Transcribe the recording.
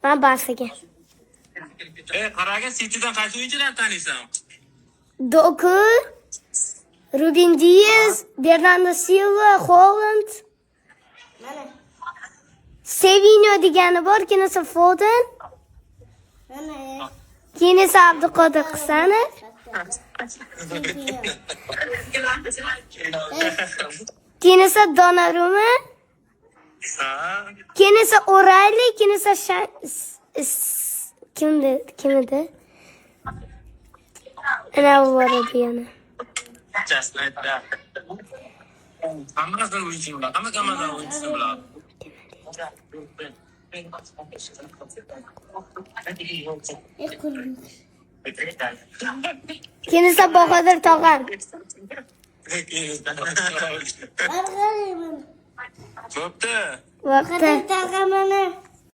Ben Barsaga. Qaraga City'dan qaysi o'yinchilarni taniysan? Doku, Ruben Dias, Bernardo Silva, Haaland. Sevinho degani bor, kenasi Foden. Kenasi Abduqodir Husanov. Kenasi Donnarumma. Kenasi O'Reilly, kenasi kimdi? Ana bor edi yana. Just like that. Hammasini o'yinchim bilan, hammadan o'yinchisi bilan. Kenasi Bahodir tog'am. Bo'pti. Vaqti.